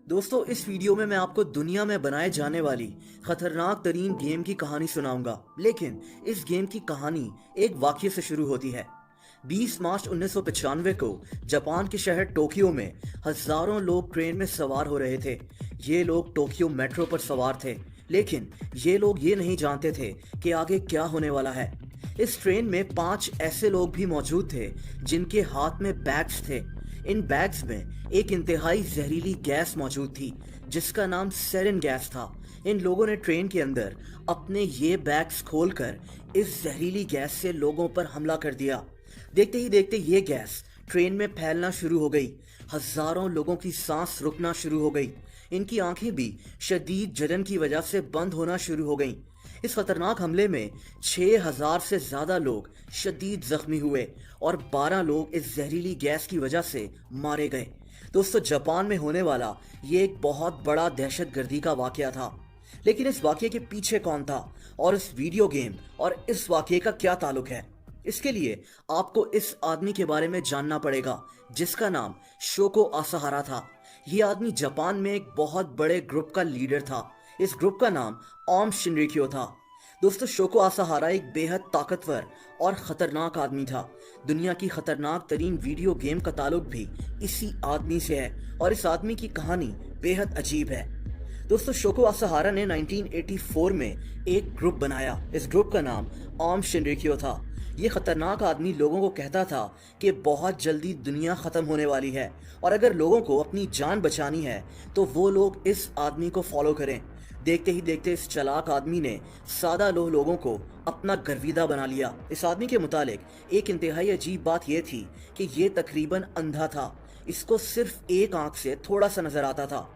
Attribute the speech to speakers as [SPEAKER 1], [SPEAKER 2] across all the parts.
[SPEAKER 1] दोस्तों, इस वीडियो में मैं आपको दुनिया में बनाए जाने वाली खतरनाक तरीन गेम की कहानी सुनाऊंगा। लेकिन इस गेम की कहानी एक वाक्य से शुरू होती है। 20 मार्च 1995 को जापान के शहर टोक्यो में हजारों लोग ट्रेन में सवार हो रहे थे। ये लोग टोक्यो मेट्रो पर सवार थे, लेकिन ये लोग ये नहीं जानते थे कि आगे क्या होने वाला है। इस ट्रेन में 5 ऐसे लोग भी मौजूद थे जिनके हाथ में बैग्स थे। इन बैग्स में एक इंतहाई जहरीली गैस मौजूद थी जिसका नाम सेरिन गैस था। इन लोगों ने ट्रेन के अंदर अपने ये बैग्स खोलकर इस जहरीली गैस से लोगों पर हमला कर दिया। देखते ही देखते ये गैस ट्रेन में फैलना शुरू हो गई। हजारों लोगों की सांस रुकना शुरू हो गई। इनकी आंखें भी शदीद जलन की वजह से बंद होना शुरू हो गईं। इस खतरनाक हमले में 6000 से ज्यादा लोग शदीद जख्मी हुए और 12 लोग इस जहरीली गैस की वजह से मारे गए। दोस्तों, जापान में होने वाला ये एक बहुत बड़ा दहशतगर्दी का वाकया था। लेकिन इस वाकये के पीछे कौन था और इस वीडियो गेम और इस वाकये का क्या ताल्लुक है, इसके लिए आपको इस आदमी के बारे में जानना पड़ेगा जिसका नाम शोको आसाहारा था। ये आदमी जापान में एक बहुत बड़े ग्रुप का लीडर था। इस ग्रुप का नाम ओम शिनरिक्यो था। दोस्तों, शोको आसाहारा एक बेहद ताकतवर और खतरनाक आदमी था। दुनिया की खतरनाक तरीन वीडियो गेम का ताल्लुक भी इसी आदमी से है और इस आदमी की कहानी बेहद अजीब है। दोस्तों, शोको आसाहारा ने 1984 में एक ग्रुप बनाया। इस ग्रुप का नाम ओम शिनरिक्यो था। ये खतरनाक आदमी लोगों को कहता था कि बहुत जल्दी दुनिया खत्म होने वाली है और अगर लोगों को अपनी जान बचानी है तो वो लोग इस आदमी को फॉलो करें। देखते ही देखते इस चालाक आदमी ने सादा लोगों को अपना गर्विदा बना लिया। इस आदमी के मुतालिक एक इंतहाई अजीब बात यह थी कि ये तकरीबन अंधा था। इसको सिर्फ एक आंख से थोड़ा सा नजर आता था।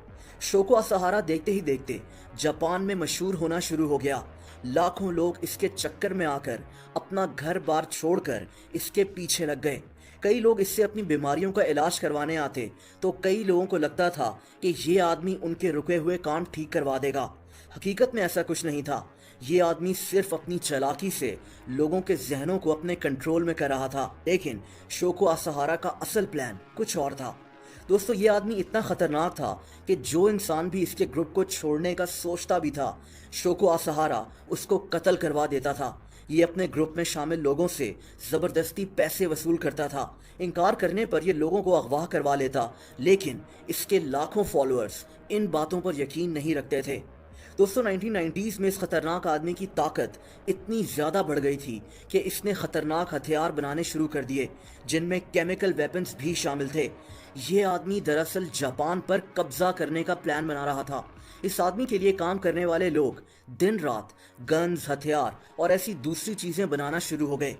[SPEAKER 1] शोको आसाहारा देखते ही देखते जापान में मशहूर होना शुरू हो गया। लाखों लोग इसके चक्कर में आकर अपना घर बार छोड़कर इसके पीछे लग गए। कई लोग इससे अपनी बीमारियों का इलाज करवाने आते तो कई लोगों को लगता था कि ये आदमी उनके रुके हुए काम ठीक करवा देगा। हकीकत में ऐसा कुछ नहीं था। ये आदमी सिर्फ अपनी चालाकी से लोगों के जहनों को अपने कंट्रोल में कर रहा था। लेकिन शोको आसाहारा का असल प्लान कुछ और था। दोस्तों, ये आदमी इतना खतरनाक था कि जो इंसान भी इसके ग्रुप को छोड़ने का सोचता भी था, शोको आसाहारा उसको कत्ल करवा देता था। ये अपने ग्रुप में शामिल लोगों से जबरदस्ती पैसे वसूल करता था। इनकार करने पर ये लोगों को अगवा करवा लेता, लेकिन इसके लाखों फॉलोअर्स इन बातों पर यकीन नहीं रखते थे। दोस्तों, 1990s में इस खतरनाक आदमी की ताकत इतनी ज़्यादा बढ़ गई थी कि इसने खतरनाक हथियार बनाने शुरू कर दिए जिनमें केमिकल वेपन्स भी शामिल थे। ये आदमी दरअसल जापान पर कब्जा करने का प्लान बना रहा था। इस आदमी के लिए काम करने वाले लोग दिन रात गन्स, हथियार और ऐसी दूसरी चीज़ें बनाना शुरू हो गए।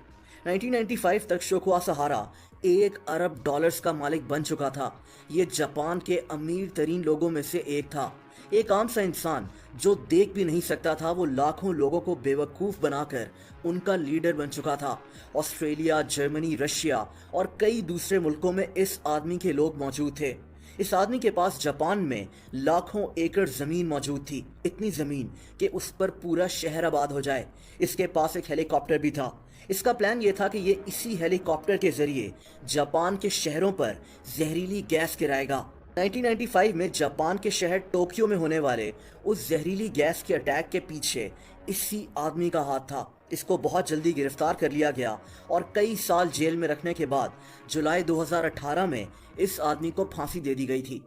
[SPEAKER 1] 1995 तक शोको आसाहारा $1 अरब का मालिक बन चुका था। ये जापान के अमीर तरीन लोगों में से एक था। एक आम सा इंसान जो देख भी नहीं सकता था, वो लाखों लोगों को बेवकूफ़ बनाकर उनका लीडर बन चुका था। ऑस्ट्रेलिया, जर्मनी, रशिया और कई दूसरे मुल्कों में इस आदमी के लोग मौजूद थे। इस आदमी के पास जापान में लाखों एकड़ जमीन मौजूद थी, इतनी जमीन कि उस पर पूरा शहर आबाद हो जाए। इसके पास एक हेलीकॉप्टर भी था। इसका प्लान ये था कि ये इसी हेलीकॉप्टर के जरिए जापान के शहरों पर जहरीली गैस गिराएगा। 1995 में जापान के शहर टोक्यो में होने वाले उस जहरीली गैस के अटैक के पीछे इसी आदमी का हाथ था। इसको बहुत जल्दी गिरफ्तार कर लिया गया और कई साल जेल में रखने के बाद जुलाई 2018 में इस आदमी को फांसी दे दी गई थी।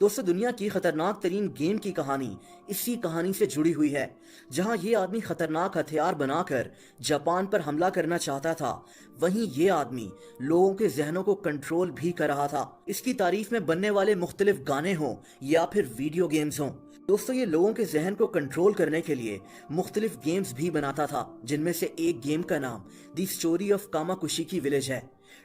[SPEAKER 1] दोस्तों, दुनिया की खतरनाक तरीन गेम की कहानी इसी कहानी से जुड़ी हुई है। जहां ये आदमी खतरनाक हथियार बनाकर जापान पर हमला करना चाहता था, वहीं ये आदमी लोगों के जहनों को कंट्रोल भी कर रहा था। इसकी तारीफ में बनने वाले मुख्तलिफ गाने हों या फिर वीडियो गेम्स हों। दोस्तों, ये लोगों के जहन को कंट्रोल करने के लिए मुख्तलिफ गेम्स भी बनाता था, जिनमें से एक गेम का नाम द स्टोरी ऑफ कामाकुशी विलेज है।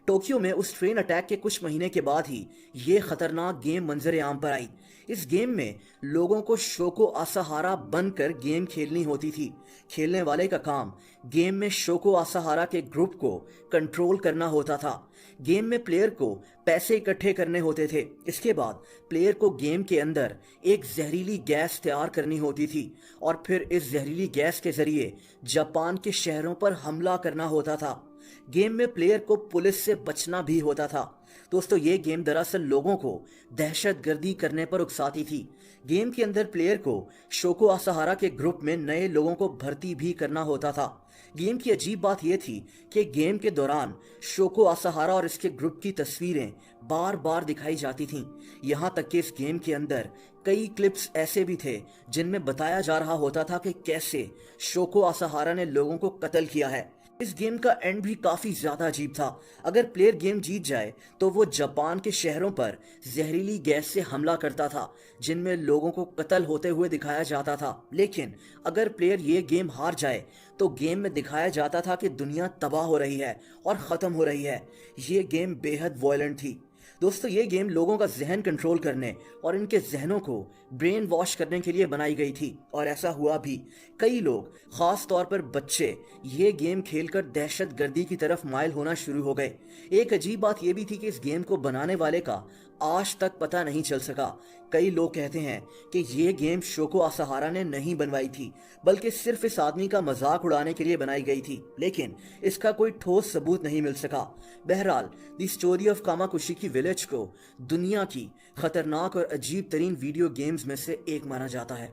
[SPEAKER 1] टोक्यो में उस ट्रेन अटैक के कुछ महीने के बाद ही ये खतरनाक गेम मंजरे आम पर आई। इस गेम में लोगों को शोको आसाहारा बनकर गेम खेलनी होती थी। खेलने वाले का काम गेम में शोको आसाहारा के ग्रुप को कंट्रोल करना होता था। गेम में प्लेयर को पैसे इकट्ठे करने होते थे। इसके बाद प्लेयर को गेम के अंदर एक जहरीली गैस तैयार करनी होती थी और फिर इस जहरीली गैस के जरिए जापान के शहरों पर हमला करना होता था। गेम में प्लेयर को पुलिस से बचना भी होता था। दोस्तों ये गेम दरअसल लोगों को दहशतगर्दी करने पर उकसाती थी। गेम के अंदर प्लेयर को शोको असाहारा के ग्रुप में नए लोगों को भर्ती भी करना होता था। गेम की अजीब बात यह थी कि गेम के दौरान शोको असाहारा और इसके ग्रुप की तस्वीरें बार बार दिखाई जाती थीं। यहाँ तक कि इस गेम के अंदर कई क्लिप्स ऐसे भी थे जिनमें बताया जा रहा होता था कि कैसे शोको असाहारा ने लोगों को कत्ल किया है। इस गेम का एंड भी काफी ज्यादा अजीब था। अगर प्लेयर गेम जीत जाए तो वो जापान के शहरों पर जहरीली गैस से हमला करता था जिनमें लोगों को कत्ल होते हुए दिखाया जाता था। लेकिन अगर प्लेयर ये गेम हार जाए तो गेम में दिखाया जाता था कि दुनिया तबाह हो रही है और खत्म हो रही है। ये गेम बेहद वायलेंट थी। दोस्तों ये गेम लोगों का जहन कंट्रोल करने और इनके जहनों को ब्रेन वॉश करने के लिए बनाई गई थी, और ऐसा हुआ भी। कई लोग, खास तौर पर बच्चे, ये गेम खेलकर दहशतगर्दी की तरफ माइल होना शुरू हो गए। एक अजीब बात यह भी थी कि इस गेम को बनाने वाले का आज तक पता नहीं चल सका। कई लोग कहते हैं कि ये गेम शोको असाहारा ने नहीं बनवाई थी, बल्कि सिर्फ इस आदमी का मजाक उड़ाने के लिए बनाई गई थी, लेकिन इसका कोई ठोस सबूत नहीं मिल सका। बहरहाल द स्टोरी ऑफ कामाकुशी विलेज को दुनिया की खतरनाक और अजीब तरीन वीडियो गेम्स में से एक माना जाता है।